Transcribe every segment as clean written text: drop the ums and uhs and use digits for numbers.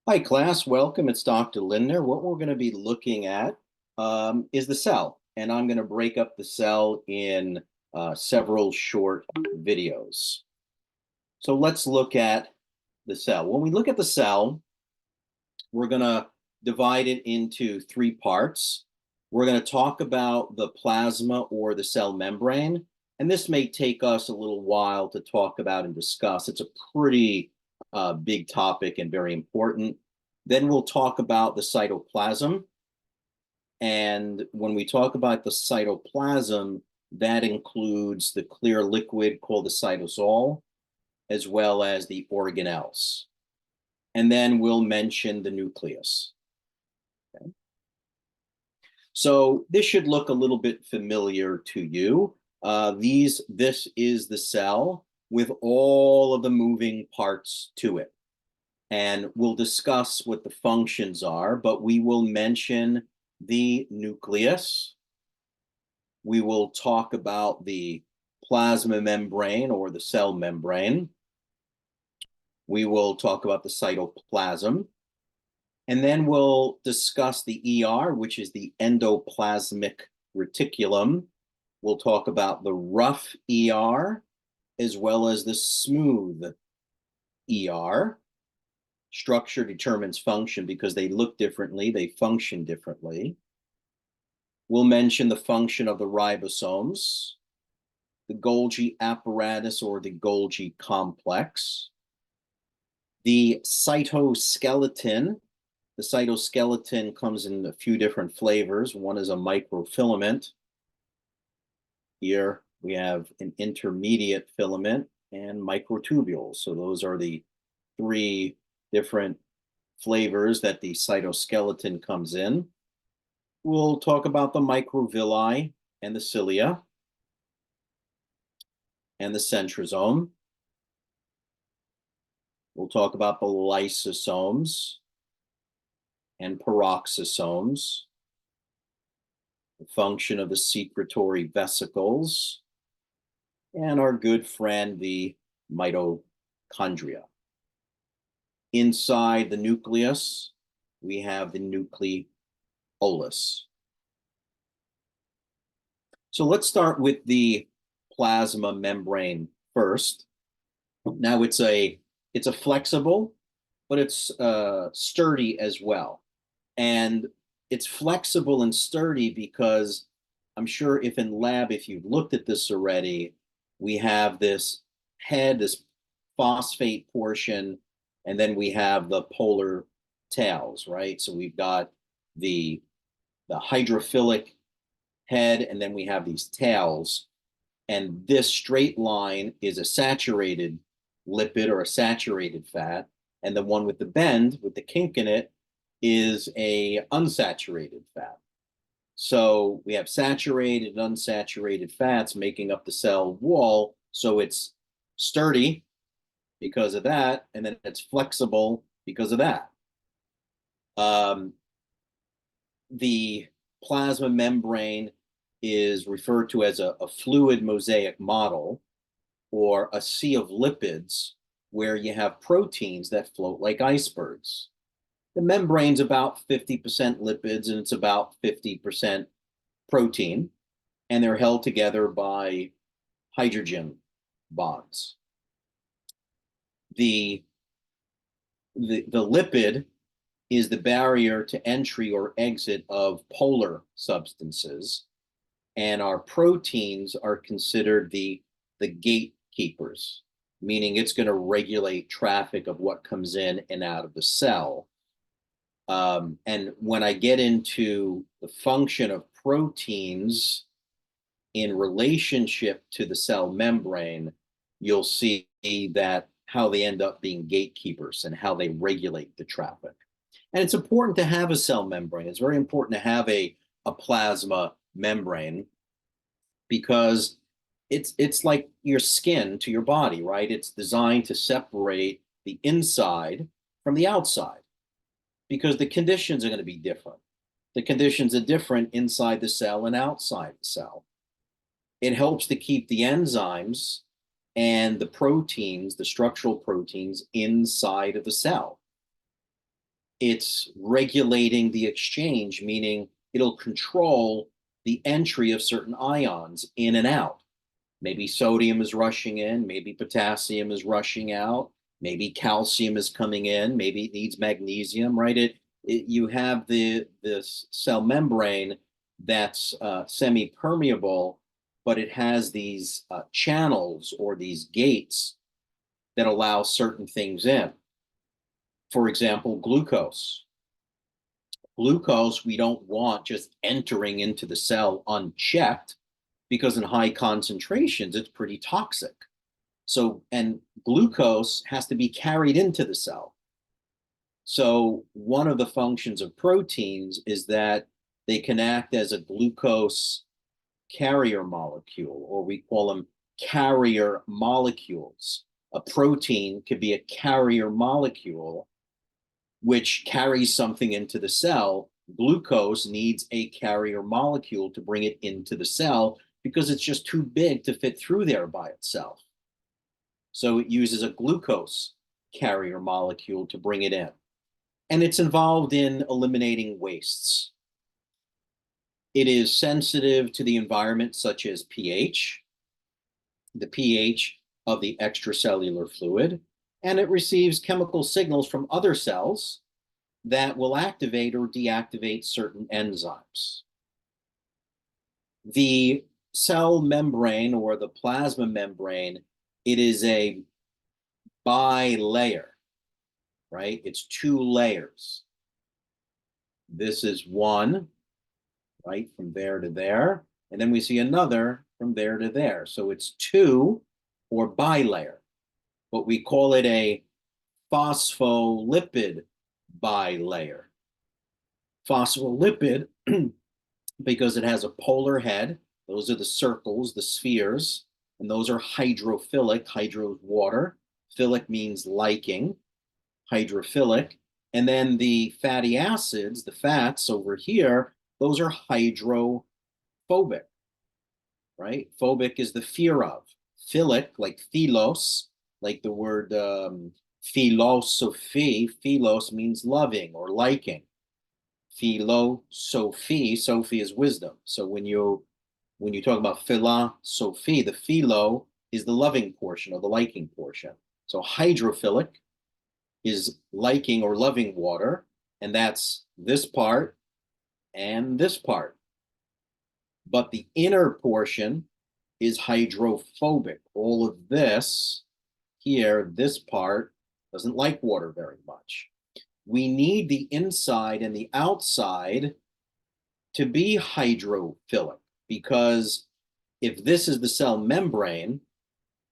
Hi, class. Welcome. It's Dr. Lindner. What we're going to be looking at is the cell, and I'm going to break up the cell in several short videos. So let's look at the cell. When we look at the cell, we're going to divide it into three parts. We're going to talk about the plasma or the cell membrane, and this may take us a little while to talk about and discuss. It's a pretty big topic and very important. Then we'll talk about the cytoplasm. And when we talk about the cytoplasm, that includes the clear liquid called the cytosol, as well as the organelles. And then we'll mention the nucleus. Okay. So this should look a little bit familiar to you. This is the cell with all of the moving parts to it. And we'll discuss what the functions are, but we will mention the nucleus. We will talk about the plasma membrane or the cell membrane. We will talk about the cytoplasm. And then we'll discuss the ER, which is the endoplasmic reticulum. We'll talk about the rough ER as well as the smooth ER. Structure determines function because they look differently, they function differently. We'll mention the function of the ribosomes, the Golgi apparatus or the Golgi complex, the cytoskeleton. The cytoskeleton comes in a few different flavors. One is a microfilament. Here we have an intermediate filament and microtubules. So those are the three different flavors that the cytoskeleton comes in. We'll talk about the microvilli and the cilia and the centrosome. We'll talk about the lysosomes and peroxisomes, the function of the secretory vesicles, and our good friend, the mitochondria. Inside the nucleus, we have the nucleolus. So let's start with the plasma membrane first. Now it's a flexible, but it's sturdy as well. And it's flexible and sturdy because I'm sure if in lab, if you've looked at this already, we have this head, this phosphate portion, and then we have the polar tails, right? So we've got the hydrophilic head, and then we have these tails. And this straight line is a saturated lipid or a saturated fat. And the one with the bend, with the kink in it, is a unsaturated fat. So we have saturated and unsaturated fats making up the cell wall. So it's sturdy because of that, and then it's flexible because of that. The plasma membrane is referred to as a fluid mosaic model or a sea of lipids where you have proteins that float like icebergs. The membrane's about 50% lipids and it's about 50% protein, and they're held together by hydrogen bonds. The lipid is the barrier to entry or exit of polar substances, and our proteins are considered the gatekeepers, meaning it's going to regulate traffic of what comes in and out of the cell. And when I get into the function of proteins in relationship to the cell membrane, you'll see that how they end up being gatekeepers and how they regulate the traffic. And it's important to have a cell membrane. It's very important to have a plasma membrane because it's like your skin to your body, right? It's designed to separate the inside from the outside because the conditions are going to be different. The conditions are different inside the cell and outside the cell. It helps to keep the enzymes and the proteins, the structural proteins inside of the cell. it's regulating the exchange, meaning it'll control the entry of certain ions in and out. Maybe sodium is rushing in, maybe potassium is rushing out, maybe calcium is coming in, maybe it needs magnesium, right? You have this cell membrane that's semi-permeable, but it has these channels or these gates that allow certain things in. For example, glucose. Glucose, we don't want just entering into the cell unchecked because in high concentrations, it's pretty toxic. So, and glucose has to be carried into the cell. So one of the functions of proteins is that they can act as a glucose carrier molecule, or we call them carrier molecules. A protein could be a carrier molecule which carries something into the cell. Glucose needs a carrier molecule to bring it into the cell because it's just too big to fit through there by itself. So it uses a glucose carrier molecule to bring it in. And it's involved in eliminating wastes. It is sensitive to the environment, such as pH, the pH of the extracellular fluid, and it receives chemical signals from other cells that will activate or deactivate certain enzymes. The cell membrane or the plasma membrane, it is a bilayer, right? It's two layers. This is one, right, from there to there. And then we see another from there to there. So it's two or bilayer. But we call it a phospholipid bilayer. Phospholipid, because it has a polar head. Those are the circles, the spheres, and those are hydrophilic. Hydro is water. Philic means liking, hydrophilic. And then the fatty acids, the fats over here, those are hydrophobic, right? Phobic is the fear of. Philic, like philos, like the word philosophy. Philos means loving or liking. Philosophy, Sophie is wisdom. So when you talk about philosophy, the philo is the loving portion or the liking portion. So hydrophilic is liking or loving water, and that's this part and this part. But the inner portion is hydrophobic. All of this here, this part, doesn't like water very much. We need the inside and the outside to be hydrophilic, because if this is the cell membrane,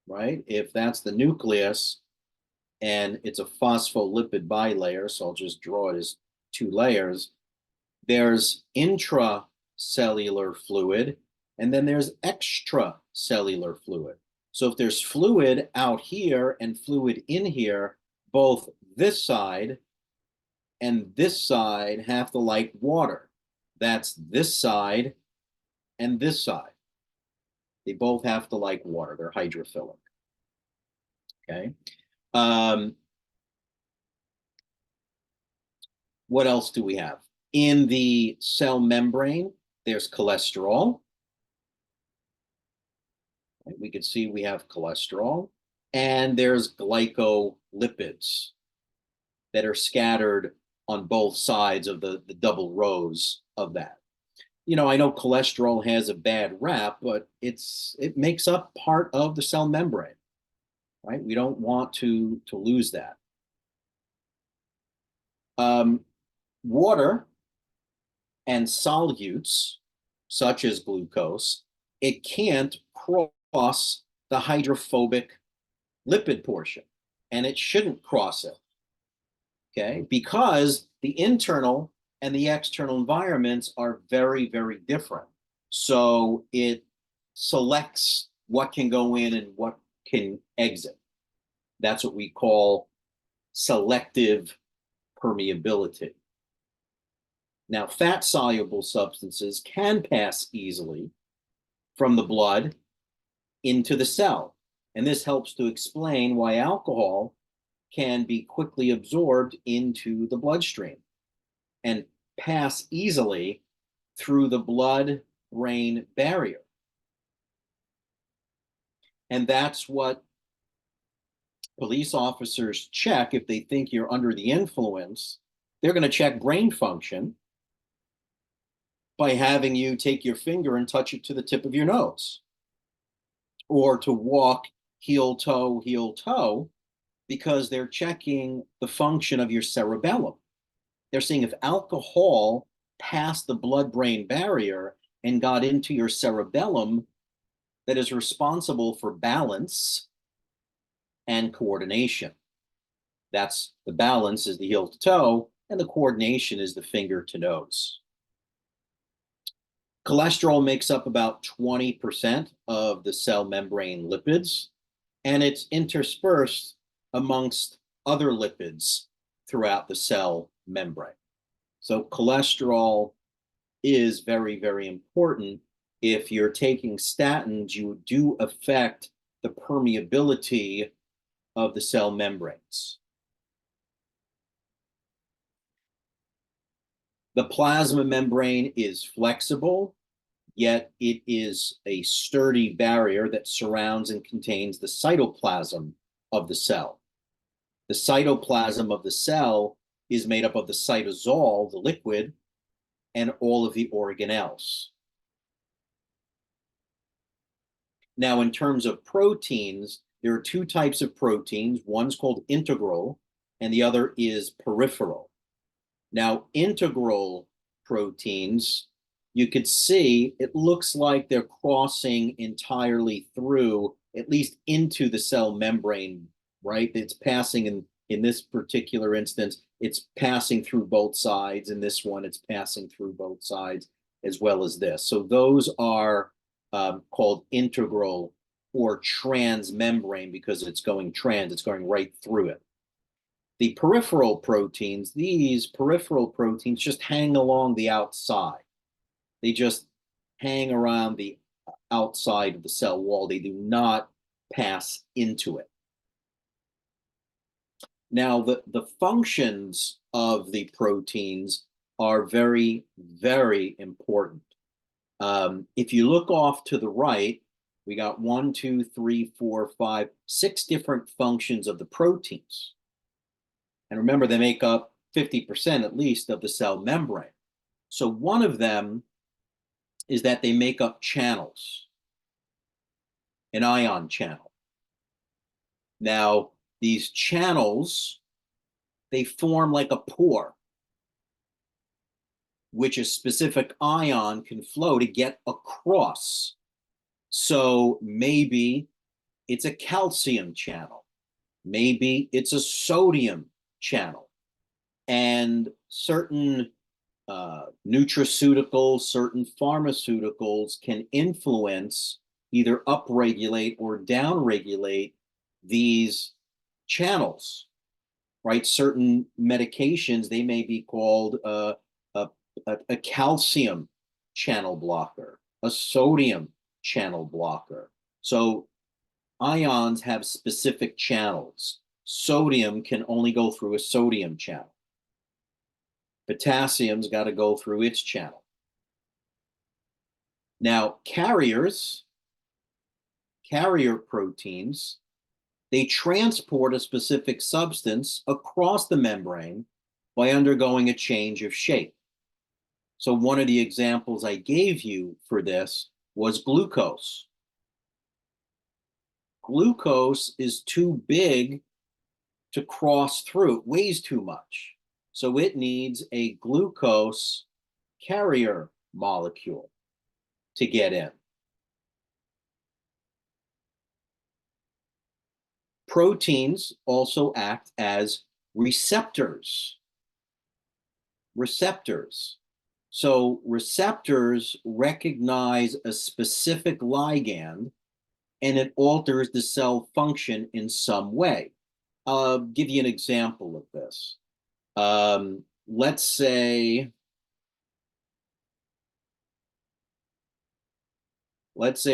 right, if that's the nucleus and it's a phospholipid bilayer, so I'll just draw it as two layers, there's intracellular fluid and then there's extracellular fluid. So if there's fluid out here and fluid in here, both this side and this side have to like water. That's this side and this side. They both have to like water. They're hydrophilic. Okay. What else do we have? In the cell membrane, there's cholesterol. We can see we have cholesterol. And there's glycolipids that are scattered on both sides of the double rows of that. You know, I know cholesterol has a bad rap, but it makes up part of the cell membrane, right? We don't want to lose that. Water and solutes, such as glucose, it can't cross the hydrophobic lipid portion, and it shouldn't cross it, okay? Because the internal and the external environments are very, very different. So it selects what can go in and what can exit. That's what we call selective permeability. Now, fat-soluble substances can pass easily from the blood into the cell. And this helps to explain why alcohol can be quickly absorbed into the bloodstream and pass easily through the blood-brain barrier. And that's what police officers check if they think you're under the influence. They're going to check brain function by having you take your finger and touch it to the tip of your nose, or to walk heel toe, because they're checking the function of your cerebellum. They're seeing if alcohol passed the blood-brain barrier and got into your cerebellum, that is responsible for balance and coordination. That's the balance is the heel to toe, and the coordination is the finger to nose. Cholesterol makes up about 20% of the cell membrane lipids, and it's interspersed amongst other lipids throughout the cell membrane. So cholesterol is very, very important. If you're taking statins, you do affect the permeability of the cell membranes. The plasma membrane is flexible, yet it is a sturdy barrier that surrounds and contains the cytoplasm of the cell. The cytoplasm of the cell is made up of the cytosol, the liquid, and all of the organelles. Now, in terms of proteins, there are two types of proteins. One's called integral, and the other is peripheral. Now, integral proteins, you could see it looks like they're crossing entirely through, at least into the cell membrane, right? It's passing in this particular instance, it's passing through both sides. In this one, it's passing through both sides as well as this. So those are called integral or transmembrane because it's going trans, it's going right through it. The peripheral proteins, these peripheral proteins just hang along the outside. They just hang around the outside of the cell wall. They do not pass into it. Now, the functions of the proteins are very, very important. If you look off to the right, we got 1, 2, 3, 4, 5, 6 different functions of the proteins. And remember, they make up 50% at least of the cell membrane. So one of them is that they make up channels, an ion channel. Now, these channels, they form like a pore, which a specific ion can flow to get across. So maybe it's a calcium channel. Maybe it's a sodium channel. And certain nutraceuticals, certain pharmaceuticals can influence, either upregulate or downregulate these channels, right? Certain medications, they may be called a calcium channel blocker, a sodium channel blocker. So ions have specific channels. Sodium can only go through a sodium channel. Potassium's got to go through its channel. Now, carrier proteins, they transport a specific substance across the membrane by undergoing a change of shape. So one of the examples I gave you for this was glucose. Glucose is too big to cross through. It weighs too much. So it needs a glucose carrier molecule to get in. Proteins also act as receptors. So receptors recognize a specific ligand and it alters the cell function in some way. I'll give you an example of this. Let's say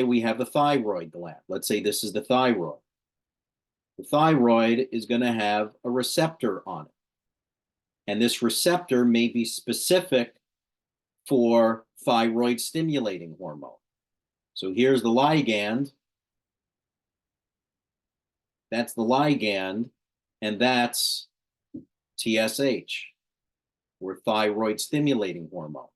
we have the thyroid gland. Let's say this is the thyroid. The thyroid is going to have a receptor on it. And this receptor may be specific for thyroid stimulating hormone. So here's the ligand. That's the ligand, and that's TSH, or thyroid stimulating hormone.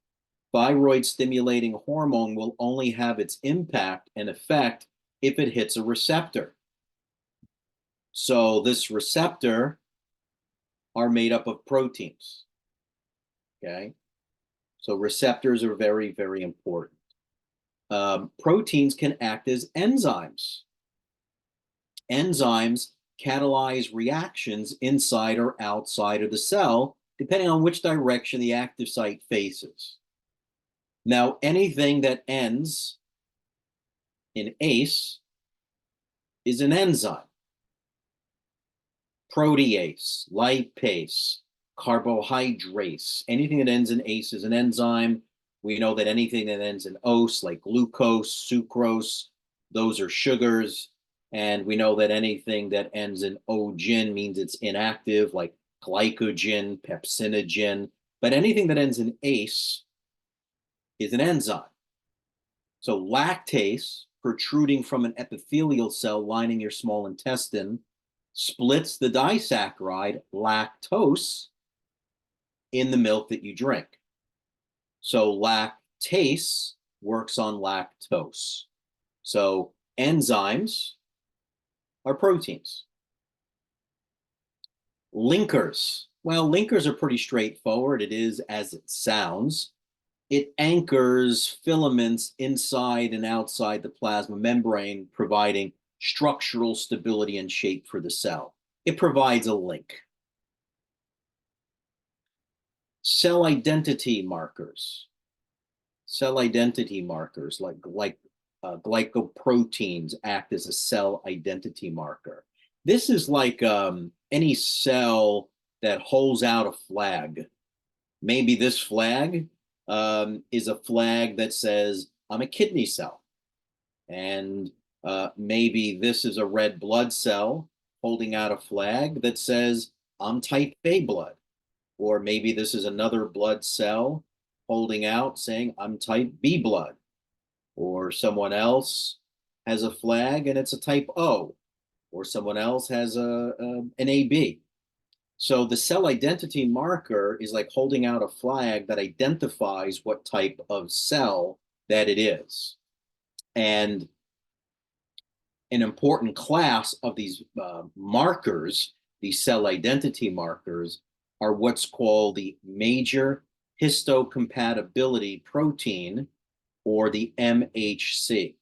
Thyroid stimulating hormone will only have its impact and effect if it hits a receptor. So this receptor are made up of proteins. Okay, so receptors are very, very important. Proteins can act as enzymes. Enzymes catalyze reactions inside or outside of the cell, depending on which direction the active site faces. Now, anything that ends in ACE is an enzyme. Protease, lipase, carbohydrase, anything that ends in ACE is an enzyme. We know that anything that ends in ose, like glucose, sucrose, those are sugars. And we know that anything that ends in ogen means it's inactive, like glycogen, pepsinogen. But anything that ends in ACE is an enzyme. So lactase, protruding from an epithelial cell lining your small intestine, splits the disaccharide lactose in the milk that you drink. So lactase works on lactose. So enzymes are proteins. Linkers. Well, linkers are pretty straightforward. It is as it sounds. It anchors filaments inside and outside the plasma membrane, providing structural stability and shape for the cell. It provides a link. Cell identity markers. Cell identity markers like glycoproteins act as a cell identity marker. This is like any cell that holds out a flag. Maybe this flag is a flag that says, I'm a kidney cell. And maybe this is a red blood cell holding out a flag that says, I'm type A blood. Or maybe this is another blood cell holding out saying, I'm type B blood. Or someone else has a flag and it's a type O. Or someone else has an AB. So the cell identity marker is like holding out a flag that identifies what type of cell that it is. And an important class of these markers, these cell identity markers, are what's called the major histocompatibility protein, or the MHC.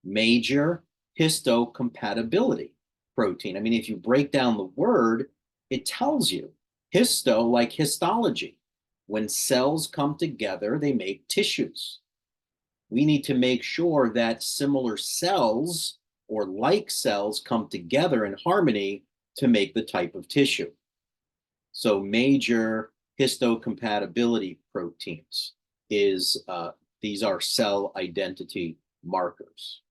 Major histocompatibility protein. I mean, if you break down the word, it tells you. Histo, like histology. When cells come together, they make tissues. We need to make sure that similar cells or like cells come together in harmony to make the type of tissue. So major histocompatibility proteins is these are cell identity markers.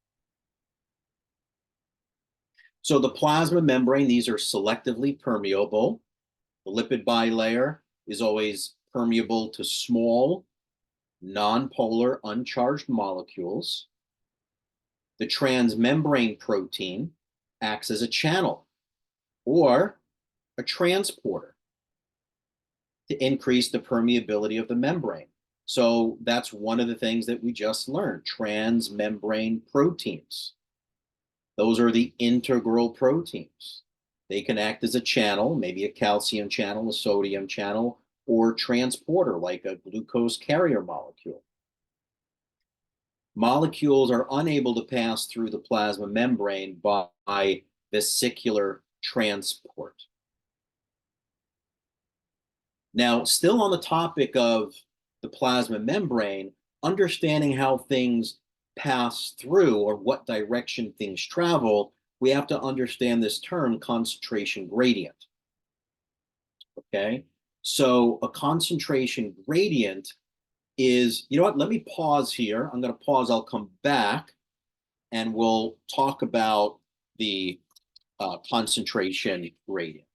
So the plasma membrane, these are selectively permeable. The lipid bilayer is always permeable to small, nonpolar, uncharged molecules. The transmembrane protein acts as a channel or a transporter to increase the permeability of the membrane. So that's one of the things that we just learned, transmembrane proteins. Those are the integral proteins. They can act as a channel, maybe a calcium channel, a sodium channel, or transporter like a glucose carrier molecule. Molecules are unable to pass through the plasma membrane by vesicular transport. Now, still on the topic of the plasma membrane, understanding how things pass through or what direction things travel, we have to understand this term, concentration gradient. Okay, so a concentration gradient is, you know what, let me pause here. I'm going to pause, I'll come back, and we'll talk about the concentration gradient.